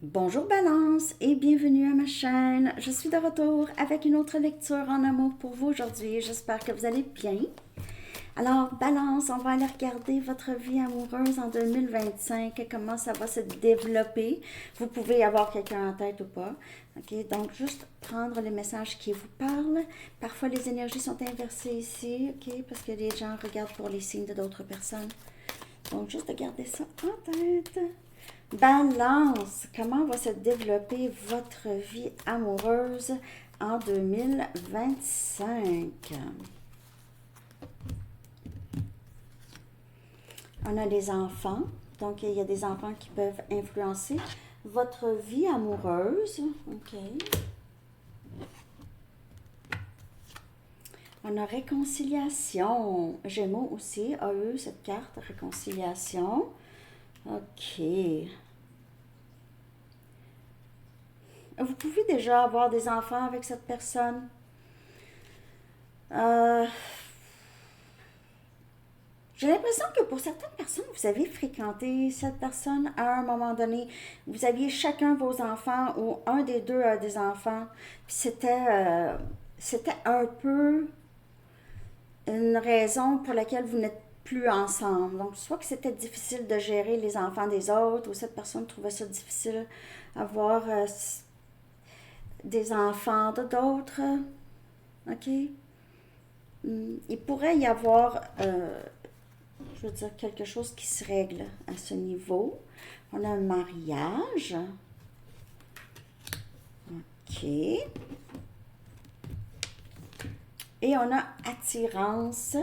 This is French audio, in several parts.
Bonjour Balance et bienvenue à ma chaîne. Je suis de retour avec une autre lecture en amour pour vous aujourd'hui. J'espère que vous allez bien. Alors Balance, on va aller regarder votre vie amoureuse en 2025, comment ça va se développer. Vous pouvez avoir quelqu'un en tête ou pas. Ok, donc juste prendre les messages qui vous parlent. Parfois les énergies sont inversées ici, ok, parce que les gens regardent pour les signes de d'autres personnes. Donc juste de garder ça en tête. Balance, comment va se développer votre vie amoureuse en 2025? On a les enfants, donc il y a des enfants qui peuvent influencer votre vie amoureuse. OK. On a réconciliation. Gémeaux aussi a eu cette carte réconciliation. OK. Vous pouvez déjà avoir des enfants avec cette personne. Euh, J'ai l'impression que pour certaines personnes, vous avez fréquenté cette personne à un moment donné. Vous aviez chacun vos enfants ou un des deux a des enfants. Puis c'était un peu une raison pour laquelle vous n'êtes plus ensemble. Donc, soit que c'était difficile de gérer les enfants des autres ou cette personne trouvait ça difficile d'avoir des enfants de d'autres. OK? Il pourrait y avoir je veux dire, quelque chose qui se règle à ce niveau. On a un mariage. OK. Et on a attirance.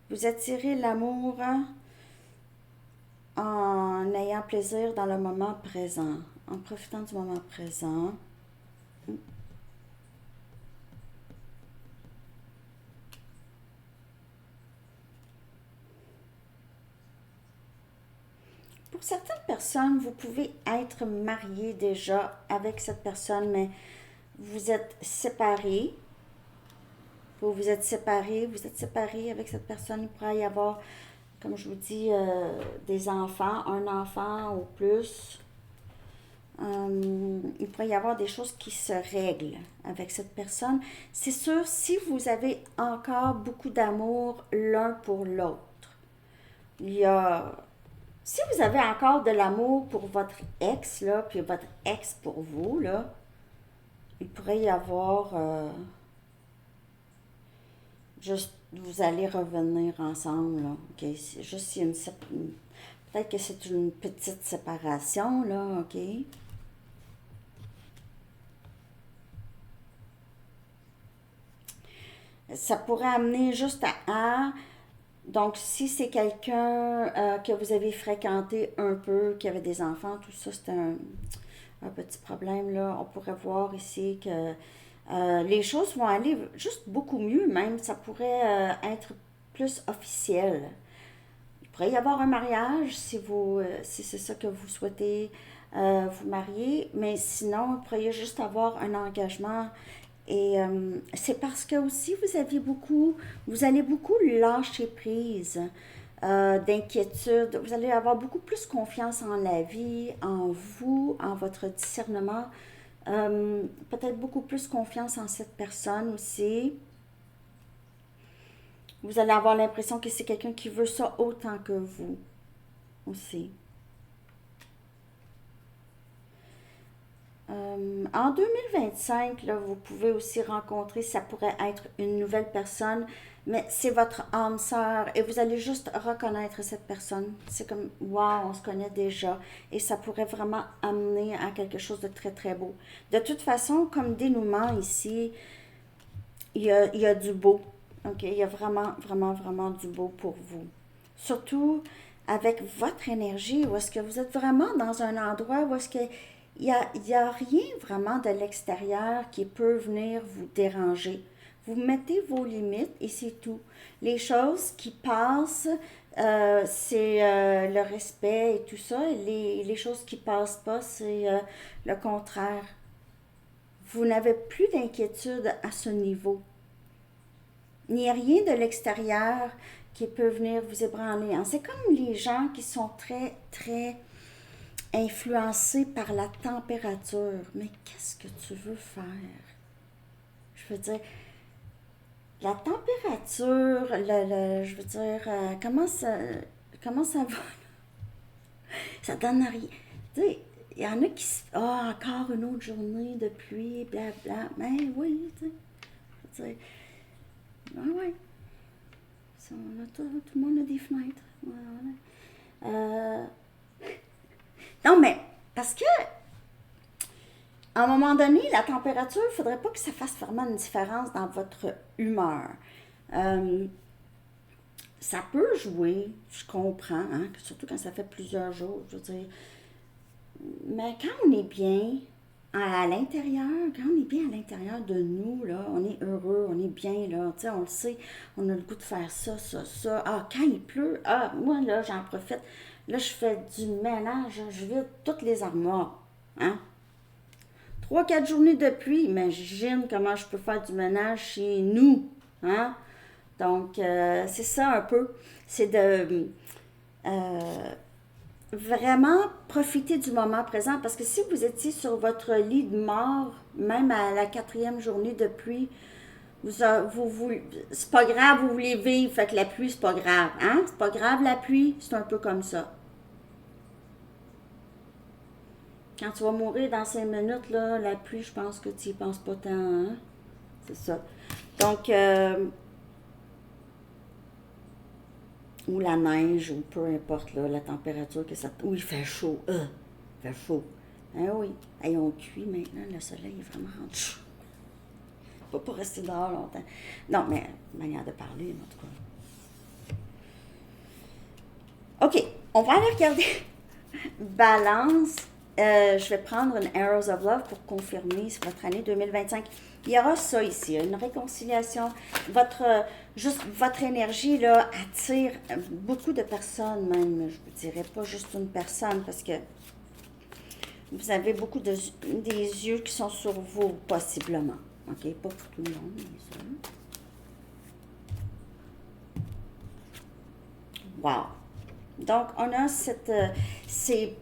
Vous attirez l'amour en ayant plaisir dans le moment présent, en profitant du moment présent. Pour certaines personnes, vous pouvez être marié déjà avec cette personne, mais vous êtes séparés. Vous êtes séparés avec cette personne. Il pourrait y avoir, comme je vous dis, des enfants, un enfant ou plus. Il pourrait y avoir des choses qui se règlent avec cette personne. C'est sûr, si vous avez encore beaucoup d'amour l'un pour l'autre, il y a si vous avez encore de l'amour pour votre ex, là, puis votre ex pour vous, là, il pourrait y avoir juste, vous allez revenir ensemble, là. OK? C'est juste peut-être que c'est une petite séparation, là, OK? Ça pourrait amener juste donc, si c'est quelqu'un que vous avez fréquenté un peu, qui avait des enfants, tout ça, c'est un petit problème, là. On pourrait voir ici que les choses vont aller juste beaucoup mieux, même. Ça pourrait être plus officiel. Il pourrait y avoir un mariage si c'est ça que vous souhaitez vous marier, mais sinon, il pourrait juste avoir un engagement. Et c'est parce que aussi vous allez beaucoup lâcher prise d'inquiétude. Vous allez avoir beaucoup plus confiance en la vie, en vous, en votre discernement. Peut-être beaucoup plus confiance en cette personne aussi. Vous allez avoir l'impression que c'est quelqu'un qui veut ça autant que vous aussi. En 2025, là, vous pouvez aussi rencontrer, ça pourrait être une nouvelle personne, mais c'est votre âme sœur et vous allez juste reconnaître cette personne. C'est comme, waouh, on se connaît déjà et ça pourrait vraiment amener à quelque chose de très très beau. De toute façon, comme dénouement ici, il y a du beau. Ok, il y a vraiment, vraiment, vraiment du beau pour vous. Surtout avec votre énergie, où est-ce que vous êtes vraiment dans un endroit où est-ce que il y a rien vraiment de l'extérieur qui peut venir vous déranger. Vous mettez vos limites et c'est tout. Les choses qui passent, c'est le respect et tout ça. Les choses qui passent pas, c'est le contraire. Vous n'avez plus d'inquiétude à ce niveau. Il n'y a rien de l'extérieur qui peut venir vous ébranler. Hein. C'est comme les gens qui sont très, très influencés par la température. Mais qu'est-ce que tu veux faire? Je veux dire, la température, je veux dire, comment ça va? Ça donne rien. Tu sais, il y en a qui se... Ah, encore une autre journée de pluie, blabla. Mais oui, tu sais. Je veux dire, ouais. Tout le monde a des fenêtres. Ouais. Non, mais, parce que, à un moment donné, la température, il ne faudrait pas que ça fasse vraiment une différence dans votre humeur. Euh, Ça peut jouer, je comprends, hein, surtout quand ça fait plusieurs jours, je veux dire. Mais quand on est bien à l'intérieur, quand on est bien à l'intérieur de nous, là, on est heureux, on est bien, là, tu sais, on le sait, on a le goût de faire ça, ça, ça. Ah, quand il pleut, ah, moi, là, j'en profite. Là, je fais du ménage, je vide toutes les armoires, hein. 3, 4 journées de pluie, imagine comment je peux faire du ménage chez nous, hein. Donc, c'est ça un peu. C'est de vraiment profiter du moment présent. Parce que si vous étiez sur votre lit de mort, même à la 4e journée de pluie, c'est pas grave, vous voulez vivre, fait que la pluie, c'est pas grave. Hein? C'est pas grave la pluie, c'est un peu comme ça. Quand tu vas mourir dans 5 minutes, là, la pluie, je pense que tu y penses pas tant. Hein? C'est ça. Donc, ou la neige, ou peu importe là, la température que ça... Ou il fait chaud. Il fait chaud. Ah oui. Hey, on cuit maintenant, le soleil est vraiment rendu chaud. Faut pas rester dehors longtemps. Non, mais manière de parler, en tout cas. OK, on va aller regarder Balance. Je vais prendre une Arrows of Love pour confirmer votre année 2025. Il y aura ça ici, une réconciliation. Juste votre énergie là, attire beaucoup de personnes même. Je vous dirais pas juste une personne parce que vous avez beaucoup des yeux qui sont sur vous possiblement. OK, pas pour tout le monde, bien sûr. Wow! Donc, on a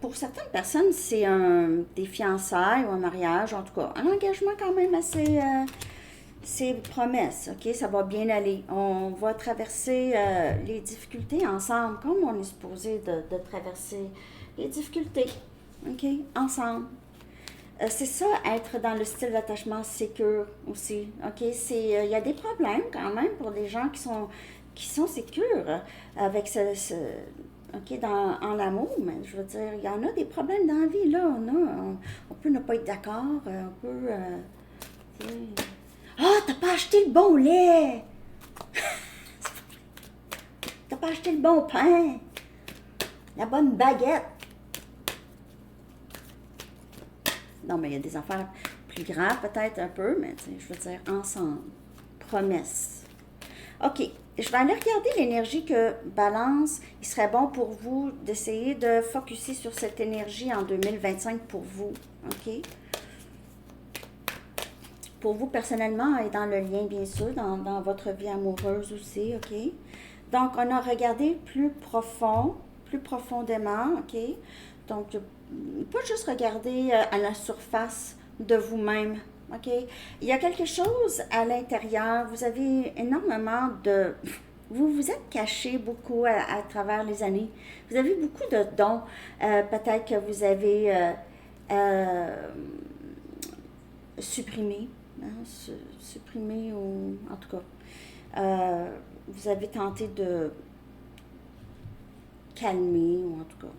pour certaines personnes, c'est des fiançailles ou un mariage, en tout cas, un engagement quand même assez, c'est promesse, ok? Ça va bien aller. On va traverser les difficultés ensemble, comme on est supposé de traverser les difficultés, ok? Ensemble. C'est ça, être dans le style d'attachement sécure aussi, ok? Il y a des problèmes quand même pour les gens qui sont sécures avec OK, en l'amour, mais je veux dire, il y en a des problèmes dans la vie, là. On peut ne pas être d'accord, on peut. Ah, t'as pas acheté le bon lait! T'as pas acheté le bon pain! La bonne baguette! Non, mais il y a des affaires plus graves, peut-être un peu, mais je veux dire, ensemble. Promesse. OK. Je vais aller regarder l'énergie que Balance. Il serait bon pour vous d'essayer de focusser sur cette énergie en 2025 pour vous. OK? Pour vous personnellement et dans le lien, bien sûr, dans votre vie amoureuse aussi. OK? Donc, on a regardé plus profondément. OK? Donc, pas juste regarder à la surface de vous-même. OK? Il y a quelque chose à l'intérieur. Vous avez énormément de... Vous vous êtes caché beaucoup à travers les années. Vous avez beaucoup de dons. Peut-être que vous avez supprimé. Hein, supprimé ou... En tout cas, vous avez tenté de calmer ou en tout cas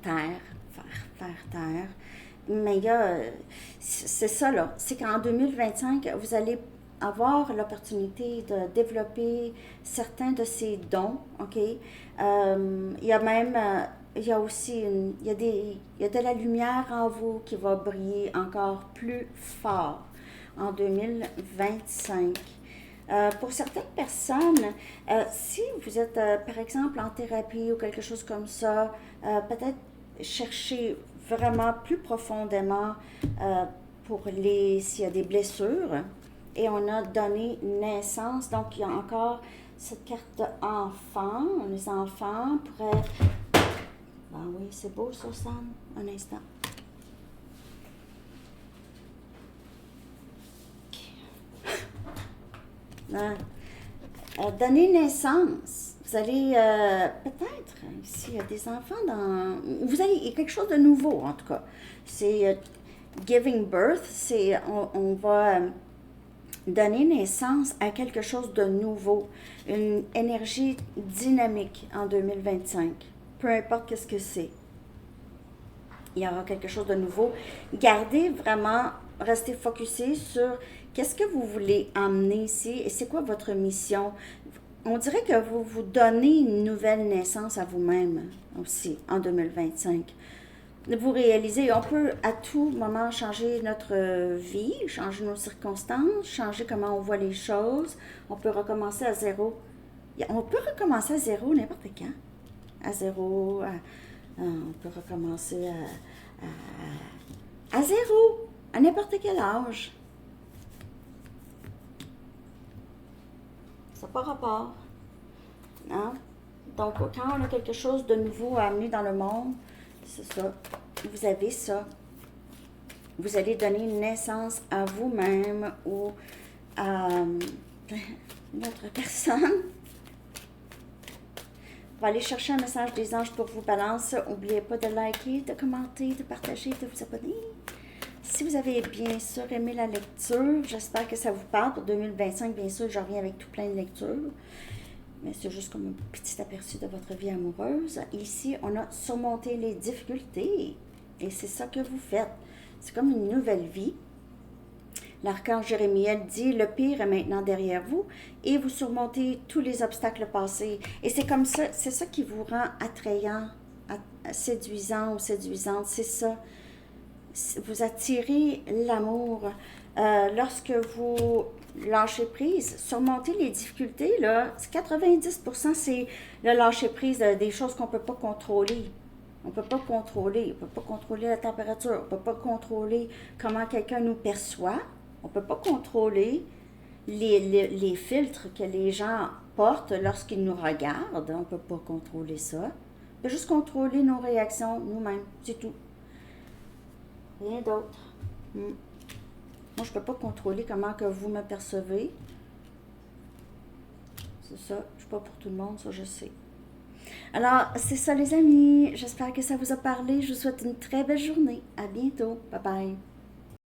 faire taire. Mais c'est ça là, c'est qu'en 2025, vous allez avoir l'opportunité de développer certains de ces dons, OK? Il y a même, il y a aussi, il y a de la lumière en vous qui va briller encore plus fort en 2025. Pour certaines personnes, si vous êtes par exemple en thérapie ou quelque chose comme ça, peut-être chercher vraiment plus profondément s'il y a des blessures. Et on a donné naissance, donc il y a encore cette carte d'enfant. Les enfants pourraient... Ah oui, c'est beau ça, Sam. Un instant. Hein? Donner naissance. Vous allez peut-être, ici, il y a des enfants dans... Vous allez, il y a quelque chose de nouveau, en tout cas. C'est giving birth, c'est on va donner naissance à quelque chose de nouveau, une énergie dynamique en 2025. Peu importe qu'est-ce que c'est. Il y aura quelque chose de nouveau. Gardez vraiment, restez focusé sur qu'est-ce que vous voulez emmener ici et c'est quoi votre mission. On dirait que vous vous donnez une nouvelle naissance à vous-même aussi en 2025. Vous réalisez, on peut à tout moment changer notre vie, changer nos circonstances, changer comment on voit les choses. On peut recommencer à zéro. On peut recommencer à zéro n'importe quand. À zéro, on peut recommencer à zéro, à n'importe quel âge. Ça n'a pas rapport. Hein? Donc, quand on a quelque chose de nouveau à amener dans le monde, c'est ça. Vous avez ça. Vous allez donner naissance à vous-même ou à une autre personne. On va aller chercher un message des anges pour vous, Balance. N'oubliez pas de liker, de commenter, de partager, de vous abonner. Si vous avez bien sûr aimé la lecture, j'espère que ça vous parle. Pour 2025, bien sûr, je reviens avec tout plein de lectures. Mais c'est juste comme un petit aperçu de votre vie amoureuse. Ici, on a surmonté les difficultés. Et c'est ça que vous faites. C'est comme une nouvelle vie. L'archange Jérémiel dit, le pire est maintenant derrière vous et vous surmontez tous les obstacles passés. Et c'est comme ça, c'est ça qui vous rend attrayant, séduisant ou séduisante, c'est ça. Vous attirez l'amour. Lorsque vous lâchez prise, surmonter les difficultés, là, 90%, c'est le lâcher prise des choses qu'on ne peut pas contrôler. On ne peut pas contrôler. On ne peut pas contrôler la température. On ne peut pas contrôler comment quelqu'un nous perçoit. On ne peut pas contrôler les filtres que les gens portent lorsqu'ils nous regardent. On ne peut pas contrôler ça. On peut juste contrôler nos réactions nous-mêmes. C'est tout. Rien d'autre. Moi, je ne peux pas contrôler comment que vous me percevez. C'est ça. Je ne suis pas pour tout le monde, ça je sais. Alors, c'est ça les amis. J'espère que ça vous a parlé. Je vous souhaite une très belle journée. À bientôt. Bye bye.